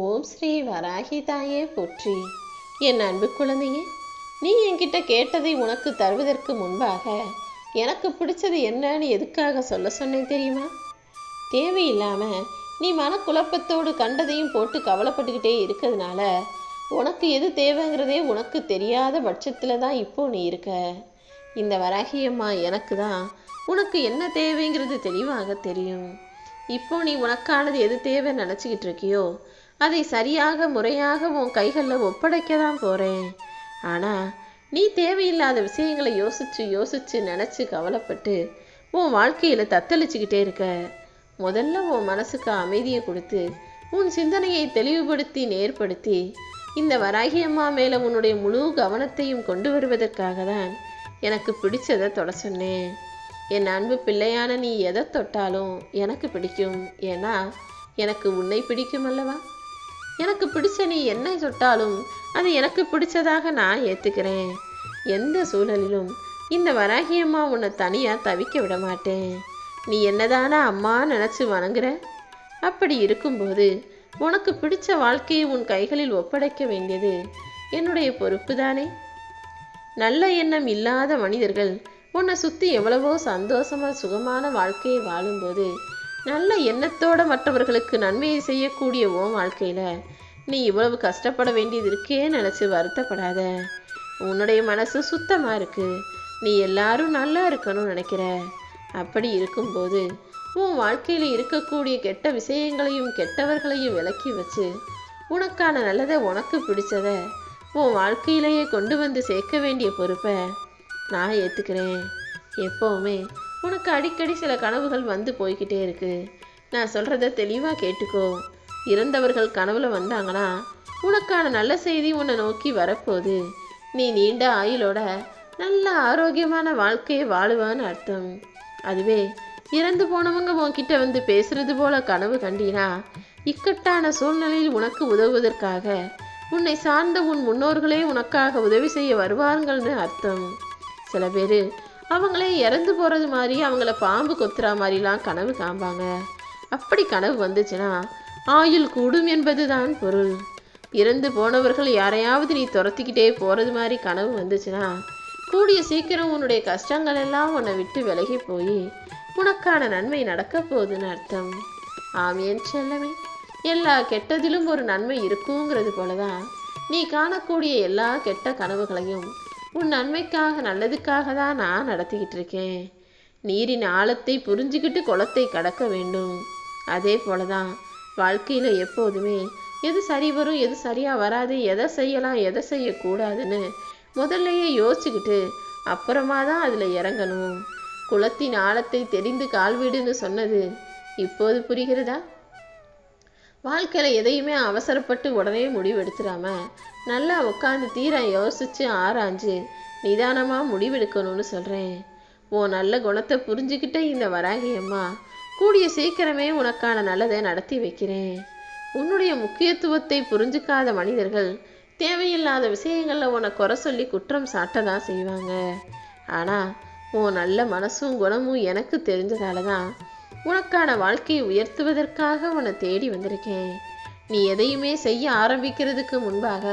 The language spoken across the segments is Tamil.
ஓம் ஸ்ரீ வராகி தாயே போற்றி. என் அன்பு குழந்தையே, நீ என்கிட்ட கேட்டதை உனக்கு தருவதற்கு முன்பாக எனக்கு பிடிச்சது என்னன்னு எதுக்காக சொல்ல சொன்னேன் தெரியுமா? தேவையில்லாமல் நீ மனக்குழப்பத்தோடு கண்டதையும் போட்டு கவலைப்பட்டுக்கிட்டே இருக்கிறதுனால உனக்கு எது தேவைங்கிறதே உனக்கு தெரியாத பட்சத்தில் தான் இப்போ நீ இருக்க. இந்த வராகியம்மா எனக்கு தான் உனக்கு என்ன தேவைங்கிறது தெளிவாக தெரியும். இப்போ நீ உனக்கானது எது தேவை நினச்சிக்கிட்டு இருக்கியோ அதை சரியாக முறையாக உன் கைகளில் ஒப்படைக்க தான் போகிறேன். ஆனால் நீ தேவையில்லாத விஷயங்களை யோசித்து நினச்சி கவலைப்பட்டு உன் வாழ்க்கையில் தத்தளிச்சுக்கிட்டே இருக்க. முதல்ல உன் மனசுக்கு அமைதியை கொடுத்து உன் சிந்தனையை தெளிவுபடுத்தி நேர்படுத்தி இந்த வராகியம்மா மேலே உன்னுடைய முழு கவனத்தையும் கொண்டு வருவதற்காக தான் எனக்கு பிடிச்சதை தொட சொன்னேன். என் அன்பு பிள்ளையான நீ எதை தொட்டாலும் எனக்கு பிடிக்கும். ஏன்னா எனக்கு உன்னை பிடிக்கும் அல்லவா? எனக்கு பிடிச்ச நீ என்ன தொட்டாலும் அது எனக்கு பிடிச்சதாக நான் ஏற்றுக்கிறேன். எந்த சூழலிலும் இந்த வராகியம்மா உன்னை தனியாக தவிக்க விட மாட்டேன். நீ என்னதானா அம்மா நினச்சி வணங்குற. அப்படி இருக்கும்போது உனக்கு பிடிச்ச வாழ்க்கையை உன் கைகளில் ஒப்படைக்க வேண்டியது என்னுடைய பொறுப்பு தானே. நல்ல எண்ணம் இல்லாத மனிதர்கள் உன்னை சுற்றி எவ்வளவோ சந்தோஷமாக சுகமான வாழ்க்கையை வாழும்போது நல்ல எண்ணத்தோட மற்றவர்களுக்கு நன்மையை செய்யக்கூடிய உன் வாழ்க்கையில் நீ இவ்வளவு கஷ்டப்பட வேண்டியது இருக்கே நினச்சி வருத்தப்படாத. உன்னுடைய மனசு சுத்தமாக இருக்குது. நீ எல்லாரும் நல்லா இருக்கணும்னு நினைக்கிற. அப்படி இருக்கும்போது உன் வாழ்க்கையில் இருக்கக்கூடிய கெட்ட விஷயங்களையும் கெட்டவர்களையும் விலக்கி வச்சு உனக்கான நல்லதை உனக்கு பிடிச்சதை உன் வாழ்க்கையிலேயே கொண்டு வந்து சேர்க்க வேண்டிய பொறுப்பை நான் ஏற்றுக்கிறேன். எப்போவுமே உனக்கு அடிக்கடி சில கனவுகள் வந்து போய்கிட்டே இருக்கு. நான் சொல்கிறத தெளிவாக கேட்டுக்கோ. இறந்தவர்கள் கனவுல வந்தாங்கன்னா உனக்கான நல்ல செய்தி உன்னை நோக்கி வரப்போகுது. நீ நீண்ட ஆயுளோட நல்ல ஆரோக்கியமான வாழ்க்கையை வாழுவான்னு அர்த்தம். அதுவே இறந்து போனவங்க உன்கிட்ட வந்து பேசுறது போல கனவு கண்டினா இக்கட்டான சூழ்நிலையில் உனக்கு உதவுவதற்காக உன்னை சார்ந்த உன் முன்னோர்களே உனக்காக உதவி செய்ய வருவார்கள்னு அர்த்தம். சில பேர் அவங்களே இறந்து போகிறது மாதிரி அவங்கள பாம்பு கொத்துற மாதிரிலாம் கனவு காண்பாங்க. அப்படி கனவு வந்துச்சுன்னா ஆயுள் கூடும் என்பது தான் பொருள். இறந்து போனவர்கள் யாரையாவது நீ துரத்திக்கிட்டே போகிறது மாதிரி கனவு வந்துச்சுன்னா கூடிய சீக்கிரம் உன்னுடைய கஷ்டங்கள் எல்லாம் உன்னை விட்டு விலகி போய் உனக்கான நன்மை நடக்க போகுதுன்னு அர்த்தம். ஆமியன் செல்லமே, எல்லா கெட்டதிலும் ஒரு நன்மை இருக்குங்கிறது போலதான் நீ காணக்கூடிய எல்லா கெட்ட கனவுகளையும் உன் நன்மைக்காக நல்லதுக்காக தான் நான் நடத்திக்கிட்டு இருக்கேன். நீரின் ஆழத்தை புரிஞ்சுக்கிட்டு குளத்தை கடக்க வேண்டும். அதே போலதான் வாழ்க்கையில் எப்போதுமே எது சரி வரும் எது சரியாக வராது, எதை செய்யலாம் எதை செய்யக்கூடாதுன்னு முதல்லையே யோசிச்சுக்கிட்டு அப்புறமா தான் அதில் இறங்கணும். குளத்தின் ஆழத்தை தெரிந்து கால்விடுன்னு சொன்னது இப்போது புரிகிறதா? வாழ்க்கையில் எதையுமே அவசரப்பட்டு உடனே முடிவெடுத்துடாம நல்லா உட்காந்து தீர யோசித்து ஆராய்ஞ்சு நிதானமாக முடிவெடுக்கணும்னு சொல்கிறேன். உன் நல்ல குணத்தை புரிஞ்சுக்கிட்ட இந்த வராகியம்மா கூடிய சீக்கிரமே உனக்கான நல்லதை நடத்தி வைக்கிறேன். உன்னுடைய முக்கியத்துவத்தை புரிஞ்சுக்காத மனிதர்கள் தேவையில்லாத விஷயங்களில் உன்னை குறை சொல்லி குற்றம் சாட்ட தான் செய்வாங்க. ஆனால் உன் நல்ல மனசும் குணமும் எனக்கு தெரிஞ்சதால தான் உனக்கான வாழ்க்கையை உயர்த்துவதற்காக உன்னை தேடி வந்திருக்கேன். நீ எதையுமே செய்ய ஆரம்பிக்கிறதுக்கு முன்பாக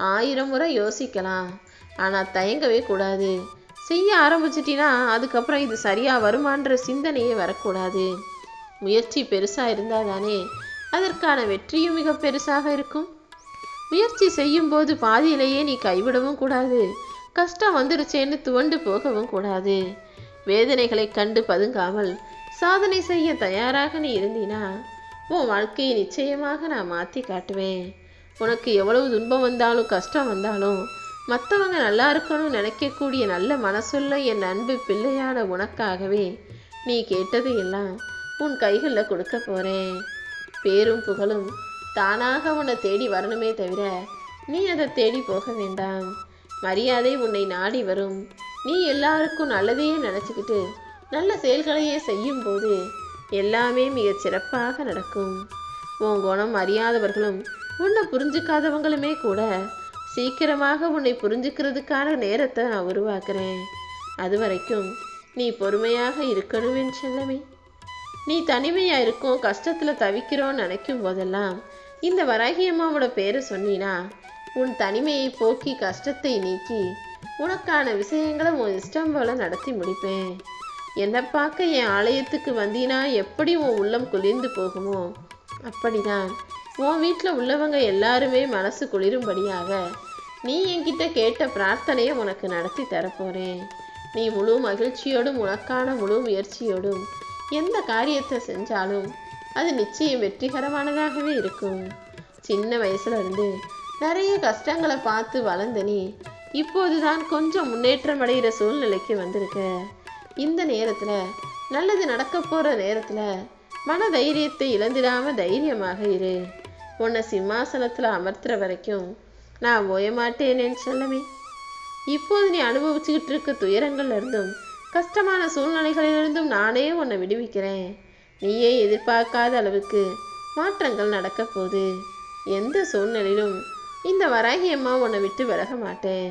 1000 முறை யோசிக்கலாம். ஆனால் தயங்கவே கூடாது. செய்ய ஆரம்பிச்சிட்டினா அதுக்கப்புறம் இது சரியாக வருமான்ற சிந்தனையே வரக்கூடாது. முயற்சி பெருசாக இருந்தால் தானே அதற்கான வெற்றியும் மிக பெருசாக இருக்கும். முயற்சி செய்யும்போது பாதியிலேயே நீ கைவிடவும் கூடாது. கஷ்டம் வந்துருச்சேன்னு துவண்டு போகவும் கூடாது. வேதனைகளை கண்டு பதுங்காமல் சாதனை செய்ய தயாராக நீ இருந்தினா உன் வாழ்க்கையை நிச்சயமாக நான் மாற்றி காட்டுவேன். உனக்கு எவ்வளவு துன்பம் வந்தாலும் கஷ்டம் வந்தாலும் மற்றவங்க நல்லா இருக்கணும்னு நினைக்கக்கூடிய நல்ல மனசுள்ள என் அன்பு பிள்ளையான உனக்காகவே நீ கேட்டது எல்லாம் உன் கைகளில் கொடுக்க போகிறேன். பேரும் புகழும் தானாக உன்னை தேடி வரணுமே தவிர நீ அதை தேடி போக வேண்டாம். மரியாதை உன்னை நாடி வரும். நீ எல்லாருக்கும் நல்லதையே நினச்சிக்கிட்டு நல்ல செயல்களையே செய்யும்போது எல்லாமே மிகச் சிறப்பாக நடக்கும். உன் குணம் அறியாதவர்களும் உன்னை புரிஞ்சுக்காதவங்களுமே கூட சீக்கிரமாக உன்னை புரிஞ்சுக்கிறதுக்கான நேரத்தை நான் உருவாக்குறேன். அது வரைக்கும் நீ பொறுமையாக இருக்கணும் என் செல்லமே. நீ தனிமையாக இருக்கும் கஷ்டத்தில் தவிக்கிறோன்னு நினைக்கும் போதெல்லாம் இந்த வராகி அம்மாவோட பேரை சொன்னீனா உன் தனிமையை போக்கி கஷ்டத்தை நீக்கி உனக்கான விஷயங்களை உன் இஷ்டம் போல நடத்தி முடிப்பேன். என்னை பார்க்க என் ஆலயத்துக்கு வந்தீனா எப்படி உன் உள்ளம் குளிர்ந்து போகுமோ அப்படிதான் உன் வீட்டில் உள்ளவங்க எல்லாருமே மனசு குளிரும்படியாக நீ என்கிட்ட கேட்ட பிரார்த்தனையை உனக்கு நடத்தி தரப்போறேன். நீ முழு மகிழ்ச்சியோடும் உனக்கான முழு முயற்சியோடும் எந்த காரியத்தை செஞ்சாலும் அது நிச்சயம் வெற்றிகரமானதாகவே இருக்கும். சின்ன வயசுல இருந்து நிறைய கஷ்டங்களை பார்த்து வளர்ந்த நீ இப்போதுதான் கொஞ்சம் முன்னேற்றம் அடைகிற சூழ்நிலைக்கு வந்திருக்க. இந்த நேரத்துல நல்லது நடக்க போற நேரத்துல மன தைரியத்தை இழந்திடாம தைரியமாக இரு. உன்னை சிம்மாசனத்துல அமர்த்துற வரைக்கும் நான் ஓயமாட்டேனேன்னு சொல்லவே. இப்போது நீ அனுபவிச்சுக்கிட்டு இருக்க துயரங்கள்ல இருந்தும் கஷ்டமான சூழ்நிலைகளிலிருந்தும் நானே உன்னை விடுவிக்கிறேன். நீயே எதிர்பார்க்காத அளவுக்கு மாற்றங்கள் நடக்க போகுது. எந்த சூழ்நிலையிலும் இந்த வராகி அம்மா உன்னை விட்டு விலக மாட்டேன்.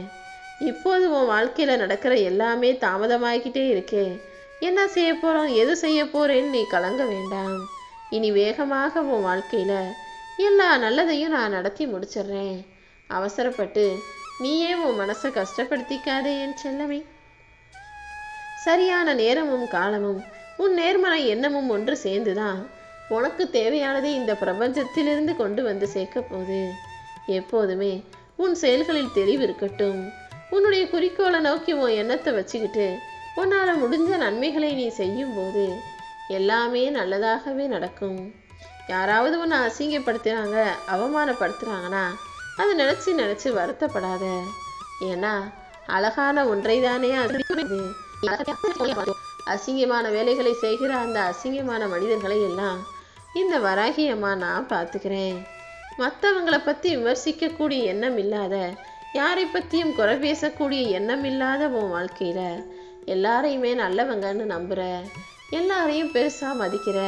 இப்போது உன் வாழ்க்கையில நடக்கிற எல்லாமே தாமதமாகிக்கிட்டே இருக்கே. என்ன செய்ய போறோம் எது செய்ய போறேன்னு நீ கலங்க வேண்டாம். இனி வேகமாக உன் வாழ்க்கையில எல்லா நல்லதையும் நான் நடத்தி முடிச்சிடுறேன். அவசரப்பட்டு நீயே உன் மனசை கஷ்டப்படுத்திக்காதே என் செல்லமே. சரியான நேரமும் காலமும் உன் நேர்மறை எண்ணமும் ஒன்று சேர்ந்துதான் உனக்கு தேவையானதை இந்த பிரபஞ்சத்திலிருந்து கொண்டு வந்து சேர்க்க போகுது. எப்போதுமே உன் செயல்களில் தெளிவு இருக்கட்டும். உன்னுடைய குறிக்கோளை நோக்கி உன் எண்ணத்தை வச்சுக்கிட்டு உன்னால முடிஞ்ச நன்மைகளை நீ செய்யும் போது எல்லாமே நல்லதாகவே நடக்கும். யாராவது உன்னை அசிங்கப்படுத்துறாங்க அவமானப்படுத்துறாங்கன்னா அதை நினைச்சு வருத்தப்படாத. ஏன்னா அழகான ஒன்றை தானே அது. அசிங்கமான வேலைகளை செய்கிற அந்த அசிங்கமான மனிதர்களை எல்லாம் இந்த வராகி அம்மா நான் பார்த்துக்கிறேன். மற்றவங்களை பற்றி விமர்சிக்கக்கூடிய எண்ணம் இல்லாத, யாரை பற்றியும் குறை பேசக்கூடிய எண்ணம் இல்லாத உன் வாழ்க்கையில எல்லாரையுமே நல்லவங்கன்னு நம்புற, எல்லாரையும் பெருசா மதிக்கிற.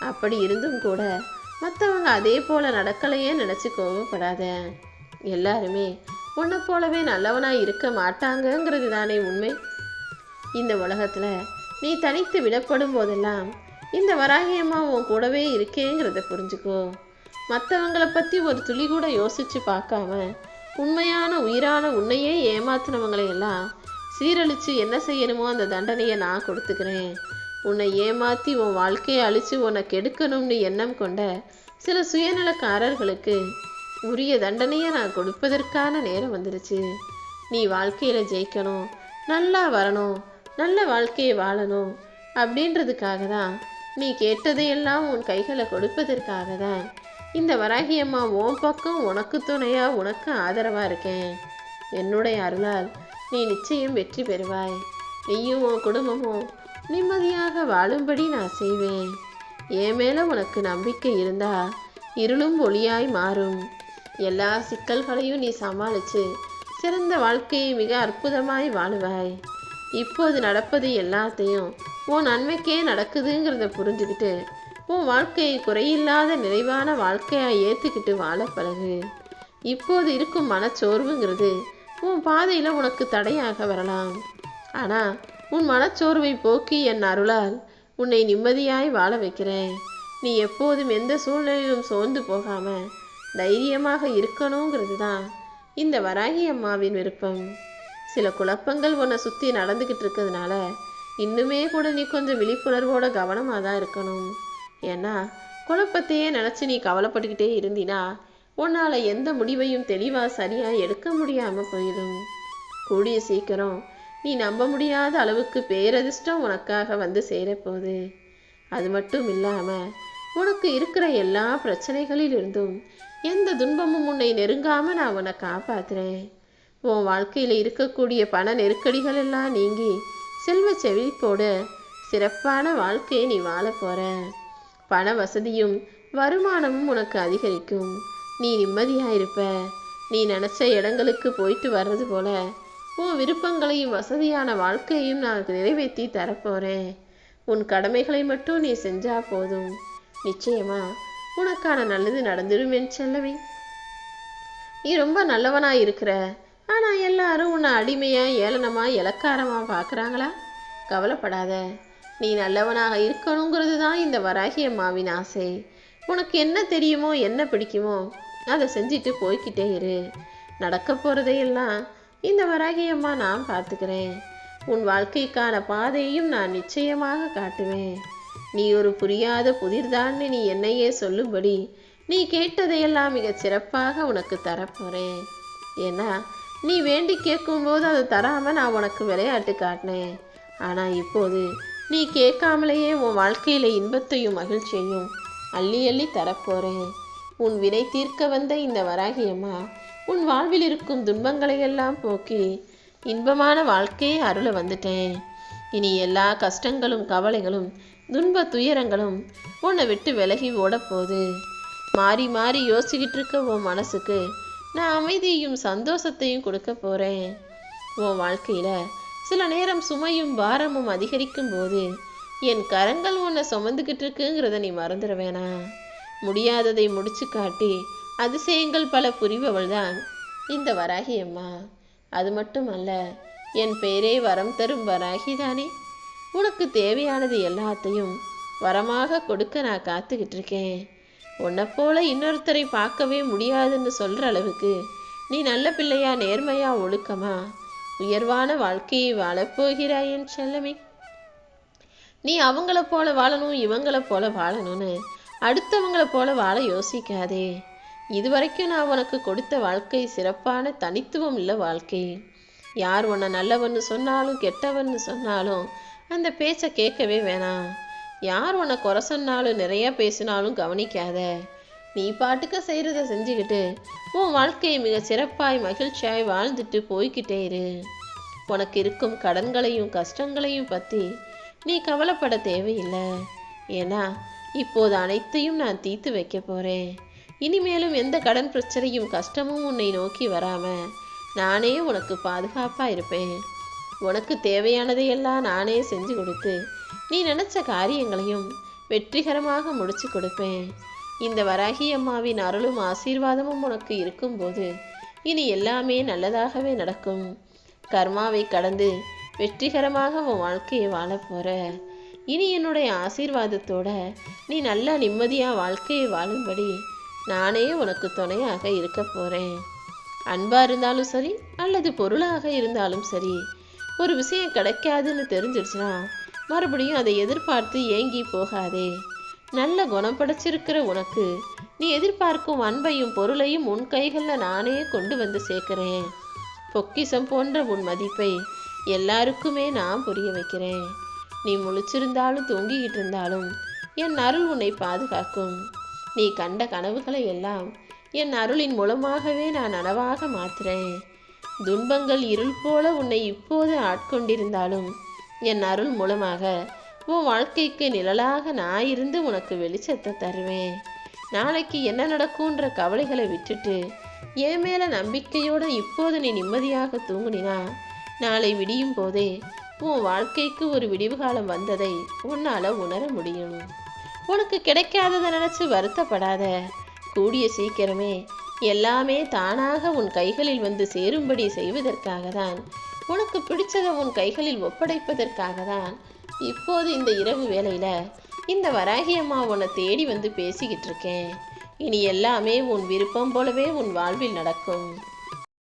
அப்படி இருந்தும் கூட மற்றவங்க அதே போல நடக்கலையே நினைச்சு கோவப்படாத. எல்லாருமே உன்னை போலவே நல்லவனா இருக்க மாட்டாங்கங்கிறது தானே உண்மை. இந்த உலகத்துல நீ தனித்து விடப்படும் போதெல்லாம் இந்த வராகி அம்மா உன் கூடவே இருக்கேங்கிறத புரிஞ்சுக்கோ. மற்றவங்களை பற்றி ஒரு துளி கூட யோசிச்சு பார்க்காம உண்மையான உயிரான உன்னையே ஏமாத்தினவங்களை எல்லாம் சீரழிச்சு என்ன செய்யணுமோ அந்த தண்டனையை நான் கொடுத்துக்கிறேன். உன்னை ஏமாத்தி உன் வாழ்க்கையை அழிச்சு உன்னை கெடுக்கணும்னு எண்ணம் கொண்ட சில சுயநலக்காரர்களுக்கு உரிய தண்டனையை நான் கொடுப்பதற்கான நேரம் வந்துருச்சு. நீ வாழ்க்கையில ஜெயிக்கணும், நல்லா வரணும், நல்ல வாழ்க்கையை வாழணும் அப்படின்றதுக்காக தான், நீ கேட்டதையெல்லாம் உன் கைகளை கொடுப்பதற்காக தான் இந்த வராகி அம்மா உன் பக்கம் உனக்கு துணையா உனக்கு ஆதரவா இருக்கேன். என்னுடைய அருளால் நீ நிச்சயம் வெற்றி பெறுவாய். நீயும் உன் குடும்பமும் நிம்மதியாக வாழும்படி நான் செய்வேன். என் மேல உனக்கு நம்பிக்கை இருந்தா இருளும் ஒளியாய் மாறும். எல்லா சிக்கல்களையும் நீ சமாளிச்சு சிறந்த வாழ்க்கையை மிக அற்புதமாய் வாழுவாய். இப்போது நடப்பது எல்லாத்தையும் உன் நன்மைக்கே நடக்குதுங்கிறத புரிஞ்சுக்கிட்டு உன் வாழ்க்கையை குறையில்லாத நிறைவான வாழ்க்கையா ஏத்துக்கிட்டு வாழ பழகு. இப்போது இருக்கும் மனச்சோர்வுங்கிறது உன் பாதையில உனக்கு தடையாக வரலாம். ஆனா உன் மனச்சோர்வை போக்கி என் அருளால் உன்னை நிம்மதியாய் வாழ வைக்கிறேன். நீ எப்போதும் எந்த சூழ்நிலையிலும் சோர்ந்து போகாம தைரியமாக இருக்கணுங்கிறது தான் இந்த வராகி அம்மாவின் விருப்பம். சில குழப்பங்கள் உன்னை சுற்றி நடந்துக்கிட்டு இருக்கிறதுனால இன்னுமே கூட நீ கொஞ்சம் விழிப்புணர்வோட கவனமாக தான் இருக்கணும். ஏன்னா குழப்பத்தையே நினச்சி நீ கவலைப்பட்டுக்கிட்டே இருந்தினா உன்னால் எந்த முடிவையும் தெளிவாக சரியாக எடுக்க முடியாமல் போயிடும். கூடிய சீக்கிரம் நீ நம்ப முடியாத அளவுக்கு பேரதிர்ஷ்டம் உனக்காக வந்து சேரப்போகுது. அது மட்டும் இல்லாமல் உனக்கு இருக்கிற எல்லா பிரச்சனைகளில் இருந்தும் எந்த துன்பமும் உன்னை நெருங்காமல் நான் உன்னை காப்பாற்றுறேன். உன் வாழ்க்கையில் இருக்கக்கூடிய பண நெருக்கடிகள் எல்லாம் நீங்கி செல்வ செழிப்போடு சிறப்பான வாழ்க்கையை நீ வாழ போற. பண வசதியும் வருமானமும் உனக்கு அதிகரிக்கும். நீ நிம்மதியாக இருப்ப. நீ நினச்ச இடங்களுக்கு போயிட்டு வர்றது போல உன் விருப்பங்களையும் வசதியான வாழ்க்கையையும் நான் நிறைவேற்றி தரப்போகிறேன். உன் கடமைகளை மட்டும் நீ செஞ்சா போதும். நிச்சயமா உனக்கான நல்லது நடந்துடும் என் செல்லவே. நீ ரொம்ப நல்லவனா இருக்கிற, ஆனால் எல்லாரும் உன்னை அடிமையா ஏளனமா இலக்காரமா பார்க்குறாங்களா? கவலைப்படாத. நீ நல்லவனாக இருக்கணுங்கிறது தான் இந்த வராகி அம்மாவின் ஆசை. உனக்கு என்ன தெரியுமோ என்ன பிடிக்குமோ அதை செஞ்சுட்டு போய்கிட்டே இரு. நடக்க போகிறதையெல்லாம் இந்த வராகி அம்மா நான் பார்த்துக்கிறேன். உன் வாழ்க்கைக்கான பாதையையும் நான் நிச்சயமாக காட்டுவேன். நீ ஒரு புரியாத புதிர்தான்னு நீ என்னையே சொல்லும்படி நீ கேட்டதையெல்லாம் மிக சிறப்பாக உனக்கு தரப்போகிறேன். ஏன்னா நீ வேண்டி கேட்கும்போது அதை தராமல் நான் உனக்கு விளையாட்டு காட்டினேன். ஆனால் இப்போது நீ கேட்காமலேயே உன் வாழ்க்கையில் இன்பத்தையும் மகிழ்ச்சியையும் அள்ளி அள்ளி தரப்போகிறேன். உன் வினை தீர்க்க வந்த இந்த வராகி அம்மா உன் வாழ்வில் இருக்கும் துன்பங்களையெல்லாம் போக்கி இன்பமான வாழ்க்கையை அருள வந்துட்டேன். இனி எல்லா கஷ்டங்களும் கவலைகளும் துன்ப துயரங்களும் உன்னை விட்டு விலகி ஓடப்போகுது. மாறி மாறி யோசிக்கிட்டு இருக்க உன் மனசுக்கு நான் அமைதியையும் சந்தோஷத்தையும் கொடுக்க போகிறேன். உன் வாழ்க்கையில் சில நேரம் சுமையும் பாரமும் அதிகரிக்கும் போது என் கரங்கள் உன்னை சுமந்துக்கிட்டு இருக்குங்கிறத நீ மறந்துட வேணாம். முடியாததை முடிச்சு காட்டி அதிசயங்கள் பல புரிபவள் தான் இந்த வராகி அம்மா. அது மட்டும் அல்ல, என் பெயரே வரம் தரும் வராகி தானே. உனக்கு தேவையானது எல்லாத்தையும் வரமாக கொடுக்க நான் காத்துக்கிட்டு இருக்கேன். உன்னை போல இன்னொருத்தரை பார்க்கவே முடியாதுன்னு சொல்கிற அளவுக்கு நீ நல்ல பிள்ளையா, நேர்மையா, ஒழுக்கமா, உயர்வான வாழ்க்கையை வாழப்போகிறாய் என் செல்லமே. நீ அவங்கள போல வாழணும், இவங்கள போல வாழணும்னு அடுத்தவங்கள போல வாழ யோசிக்காதே. இதுவரைக்கும் நான் உனக்கு கொடுத்த வாழ்க்கை சிறப்பான தனித்துவம் இல்லை வாழ்க்கை. யார் உன்னை நல்லவன்னு சொன்னாலும் கெட்டவன்னு சொன்னாலும் அந்த பேச்சை கேட்கவே வேணாம். யார் உன்னை குறை சொன்னாலும் நிறைய பேசினாலும் கவனிக்காத. நீ பாட்டுக்க செய்கிறத செஞ்சுக்கிட்டு உன் வாழ்க்கையை மிக சிறப்பாய் மகிழ்ச்சியாய் வாழ்ந்துட்டு போய்கிட்டே இரு. உனக்கு இருக்கும் கடன்களையும் கஷ்டங்களையும் பற்றி நீ கவலைப்பட தேவையில்லை. ஏன்னா இப்போது அனைத்தையும் நான் தீர்த்து வைக்க போகிறேன். இனிமேலும் எந்த கடன் பிரச்சனையும் கஷ்டமும் உன்னை நோக்கி வராமல் நானே உனக்கு பாதுகாப்பாக இருப்பேன். உனக்கு தேவையானதையெல்லாம் நானே செஞ்சு கொடுத்து நீ நினச்ச காரியங்களையும் வெற்றிகரமாக முடிச்சு கொடுப்பேன். இந்த வராகி அம்மாவின் அருளும் ஆசீர்வாதமும் உனக்கு இருக்கும்போது இனி எல்லாமே நல்லதாகவே நடக்கும். கர்மாவை கடந்து வெற்றிகரமாக உன் வாழ்க்கையை வாழ போகிற. இனி என்னுடைய ஆசீர்வாதத்தோட நீ நல்லா நிம்மதியாக வாழ்க்கையை வாழும்படி நானே உனக்கு துணையாக இருக்க போகிறேன். அன்பாக இருந்தாலும் சரி அல்லது பொருளாக இருந்தாலும் சரி, ஒரு விஷயம் கிடைக்காதுன்னு தெரிஞ்சிடுச்சுன்னா மறுபடியும் அதை எதிர்பார்த்து ஏங்கி போகாதே. நல்ல குணம் படைச்சிருக்கிற உனக்கு நீ எதிர்பார்க்கும் அன்பையும் பொருளையும் உன் கைகளில் நானே கொண்டு வந்து சேர்க்கிறேன். பொக்கிஷம் போன்ற உன் மதிப்பை எல்லாருக்குமே நான் புரிய வைக்கிறேன். நீ முழிச்சிருந்தாலும் தூங்கிக்கிட்டு இருந்தாலும் என் அருள் உன்னை பாதுகாக்கும். நீ கண்ட கனவுகளை எல்லாம் என் அருளின் மூலமாகவே நான் நனவாக மாற்றுறேன். துன்பங்கள் இருள் போல உன்னை இப்போது ஆட்கொண்டிருந்தாலும் என் அருள் மூலமாக உன் வாழ்க்கைக்கு நிழலாக நான் இருந்து உனக்கு வெளிச்சத்தை தருவேன். நாளைக்கு என்ன நடக்கும்ன்ற கவலைகளை விட்டுட்டு என் மேலே நம்பிக்கையோடு இப்போது நீ நிம்மதியாக தூங்குனினா நாளை விடியும் போதே உன் வாழ்க்கைக்கு ஒரு விடிவு காலம் வந்ததை உன்னால் உணர முடியும். உனக்கு கிடைக்காததை நினச்சி வருத்தப்படாத. கூடிய சீக்கிரமே எல்லாமே தானாக உன் கைகளில் வந்து சேரும்படி செய்வதற்காக தான், உனக்கு பிடிச்சதை உன் கைகளில் ஒப்படைப்பதற்காக தான் இப்போது இந்த இரவு வேளையில் இந்த வராகி அம்மா உன்னை தேடி வந்து பேசிக்கிட்டு இருக்கேன். இனி எல்லாமே உன் விருப்பம் போலவே உன் வாழ்வில் நடக்கும்.